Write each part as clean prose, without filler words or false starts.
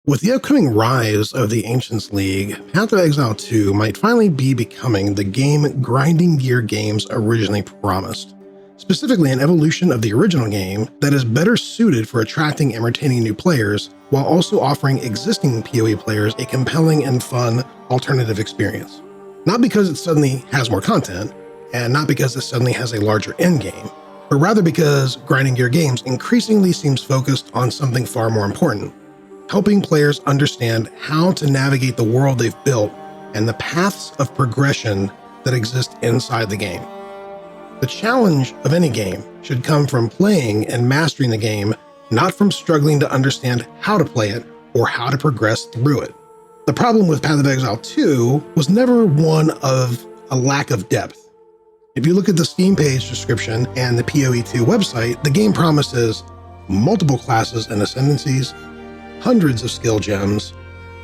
With the upcoming rise of the Ancients League, Path of Exile 2 might finally be becoming the game grinding gear games originally promised. Specifically, an evolution of the original game that is better suited for attracting and retaining new players, while also offering existing PoE players a compelling and fun alternative experience. Not because it suddenly has more content, and not because it suddenly has a larger endgame, but rather because grinding gear games increasingly seems focused on something far more important: helping players understand how to navigate the world they've built and the paths of progression that exist inside the game. The challenge of any game should come from playing and mastering the game, not from struggling to understand how to play it or how to progress through it. The problem with Path of Exile 2 was never one of a lack of depth. If you look at the Steam page description and the PoE2 website, the game promises multiple classes and ascendancies, hundreds of skill gems,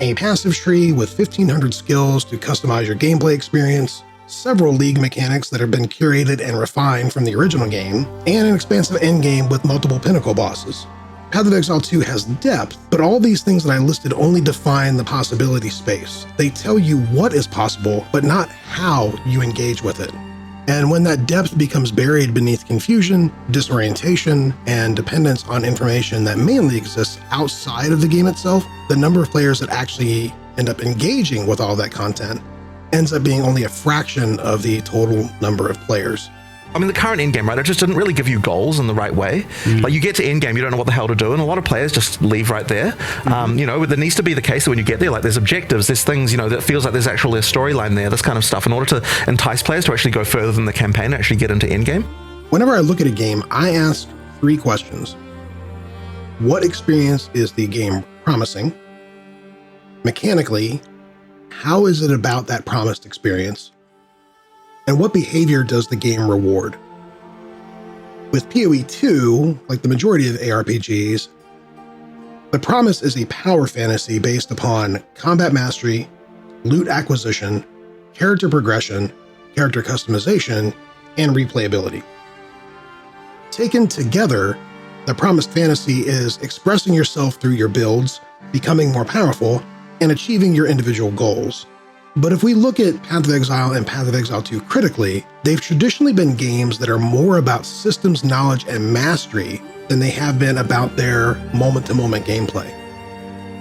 a passive tree with 1,500 skills to customize your gameplay experience, several league mechanics that have been curated and refined from the original game, and an expansive endgame with multiple pinnacle bosses. Path of Exile 2 has depth, but all these things that I listed only define the possibility space. They tell you what is possible, but not how you engage with it. And when that depth becomes buried beneath confusion, disorientation, and dependence on information that mainly exists outside of the game itself, the number of players that actually end up engaging with all that content ends up being only a fraction of the total number of players. I mean, the current endgame, right, it just didn't really give you goals in the right way. Like, you get to endgame, you don't know what the hell to do, and a lot of players just leave right there. There needs to be the case that when you get there, like, there's objectives, there's things, that feels like there's actually a storyline there, this kind of stuff, in order to entice players to actually go further than the campaign and actually get into endgame. Whenever I look at a game, I ask 3 questions. What experience is the game promising? Mechanically, how is it about that promised experience? And what behavior does the game reward? With PoE2, like the majority of ARPGs, the promise is a power fantasy based upon combat mastery, loot acquisition, character progression, character customization, and replayability. Taken together, the promised fantasy is expressing yourself through your builds, becoming more powerful, and achieving your individual goals. But if we look at Path of Exile and Path of Exile 2 critically, they've traditionally been games that are more about systems knowledge and mastery than they have been about their moment-to-moment gameplay.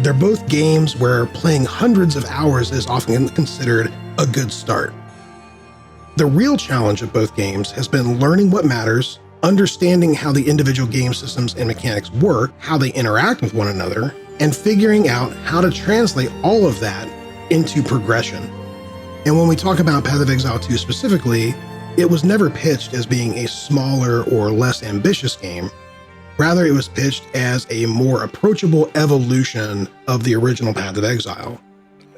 They're both games where playing hundreds of hours is often considered a good start. The real challenge of both games has been learning what matters, understanding how the individual game systems and mechanics work, how they interact with one another, and figuring out how to translate all of that into progression. And when we talk about Path of Exile 2 specifically, it was never pitched as being a smaller or less ambitious game. Rather, it was pitched as a more approachable evolution of the original Path of Exile.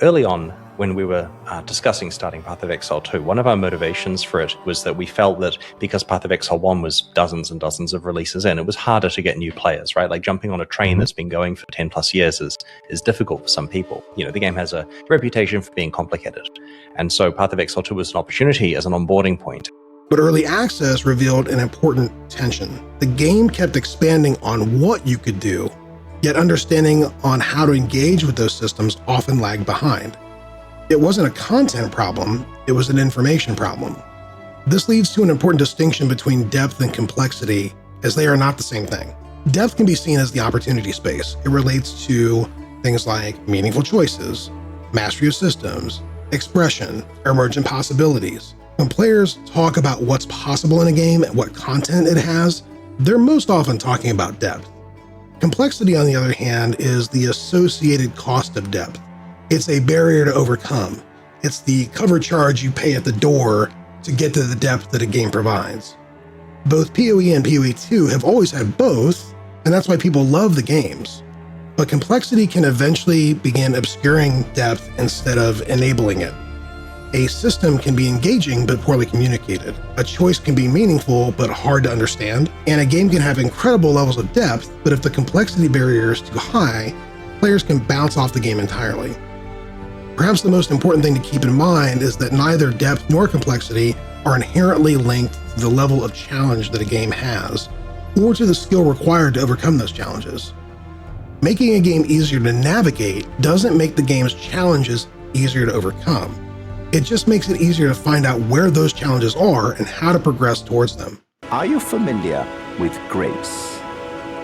Early on, when we were discussing starting Path of Exile 2, one of our motivations for it was that we felt that because Path of Exile 1 was dozens and dozens of releases in, it was harder to get new players, right? Like, jumping on a train that's been going for 10 plus years is difficult for some people. The game has a reputation for being complicated. And so Path of Exile 2 was an opportunity as an onboarding point. But early access revealed an important tension. The game kept expanding on what you could do, yet understanding on how to engage with those systems often lagged behind. It wasn't a content problem, it was an information problem. This leads to an important distinction between depth and complexity, as they are not the same thing. Depth can be seen as the opportunity space. It relates to things like meaningful choices, mastery of systems, expression, emergent possibilities. When players talk about what's possible in a game and what content it has, they're most often talking about depth. Complexity, on the other hand, is the associated cost of depth. It's a barrier to overcome. It's the cover charge you pay at the door to get to the depth that a game provides. Both PoE and PoE2 have always had both, and that's why people love the games. But complexity can eventually begin obscuring depth instead of enabling it. A system can be engaging but poorly communicated. A choice can be meaningful but hard to understand. And a game can have incredible levels of depth, but if the complexity barrier is too high, players can bounce off the game entirely. Perhaps the most important thing to keep in mind is that neither depth nor complexity are inherently linked to the level of challenge that a game has, or to the skill required to overcome those challenges. Making a game easier to navigate doesn't make the game's challenges easier to overcome. It just makes it easier to find out where those challenges are and how to progress towards them. Are you familiar with grace?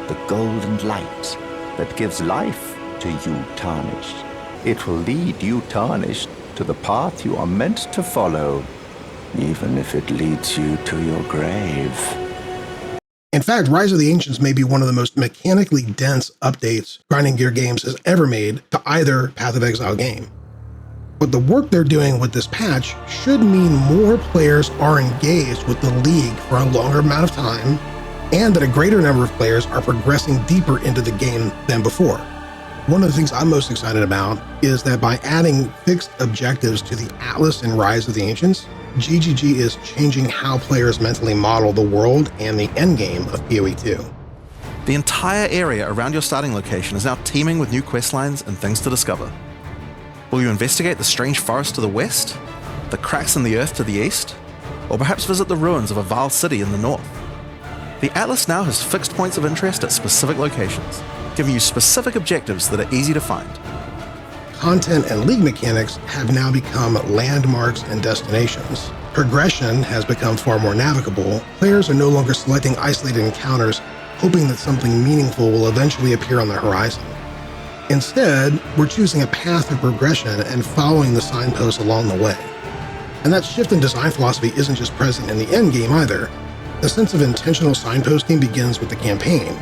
The golden light that gives life to you tarnished. It will lead you tarnished to the path you are meant to follow, even if it leads you to your grave. In fact, Rise of the Ancients may be one of the most mechanically dense updates Grinding Gear Games has ever made to either Path of Exile game. But the work they're doing with this patch should mean more players are engaged with the League for a longer amount of time, and that a greater number of players are progressing deeper into the game than before. One of the things I'm most excited about is that by adding fixed objectives to the Atlas in Rise of the Ancients, GGG is changing how players mentally model the world and the endgame of PoE 2. The entire area around your starting location is now teeming with new questlines and things to discover. Will you investigate the strange forest to the west, the cracks in the earth to the east, or perhaps visit the ruins of a vile city in the north? The Atlas now has fixed points of interest at specific locations, giving you specific objectives that are easy to find. Content and League mechanics have now become landmarks and destinations. Progression has become far more navigable. Players are no longer selecting isolated encounters, hoping that something meaningful will eventually appear on the horizon. Instead, we're choosing a path of progression and following the signposts along the way. And that shift in design philosophy isn't just present in the endgame either. The sense of intentional signposting begins with the campaign.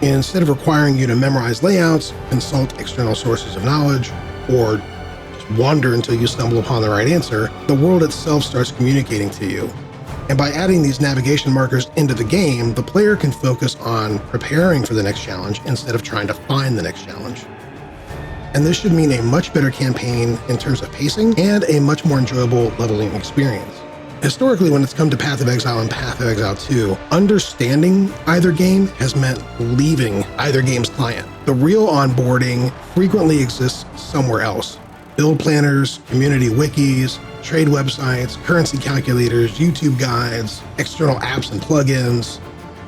Instead of requiring you to memorize layouts, consult external sources of knowledge, or just wander until you stumble upon the right answer, the world itself starts communicating to you. And by adding these navigation markers into the game, the player can focus on preparing for the next challenge instead of trying to find the next challenge. And this should mean a much better campaign in terms of pacing and a much more enjoyable leveling experience. Historically, when it's come to Path of Exile and Path of Exile 2, understanding either game has meant leaving either game's client. The real onboarding frequently exists somewhere else. Build planners, community wikis, trade websites, currency calculators, YouTube guides, external apps and plugins.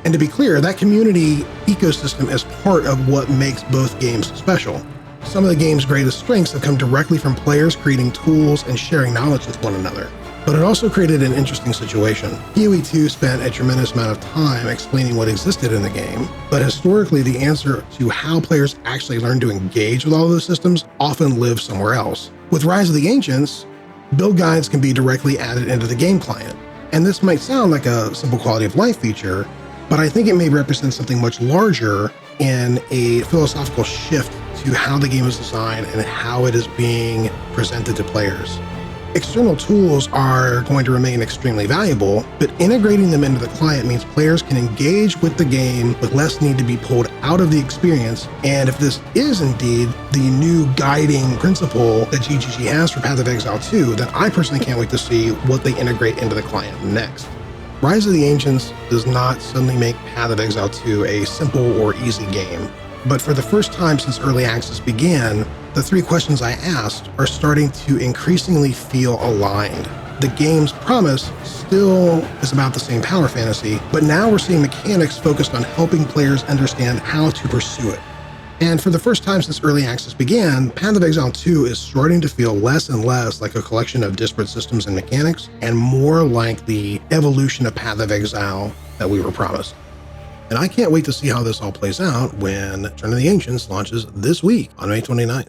And to be clear, that community ecosystem is part of what makes both games special. Some of the game's greatest strengths have come directly from players creating tools and sharing knowledge with one another. But it also created an interesting situation. PoE 2 spent a tremendous amount of time explaining what existed in the game, but historically the answer to how players actually learn to engage with all of those systems often lives somewhere else. With Rise of the Ancients, build guides can be directly added into the game client. And this might sound like a simple quality of life feature, but I think it may represent something much larger in a philosophical shift to how the game is designed and how it is being presented to players. External tools are going to remain extremely valuable, but integrating them into the client means players can engage with the game with less need to be pulled out of the experience. And if this is indeed the new guiding principle that GGG has for Path of Exile 2, then I personally can't wait to see what they integrate into the client next. Rise of the Ancients does not suddenly make Path of Exile 2 a simple or easy game. But for the first time since early access began, the 3 questions I asked are starting to increasingly feel aligned. The game's promise still is about the same power fantasy, but now we're seeing mechanics focused on helping players understand how to pursue it. And for the first time since early access began, Path of Exile 2 is starting to feel less and less like a collection of disparate systems and mechanics, and more like the evolution of Path of Exile that we were promised. And I can't wait to see how this all plays out when Return of the Ancients launches this week on May 29th.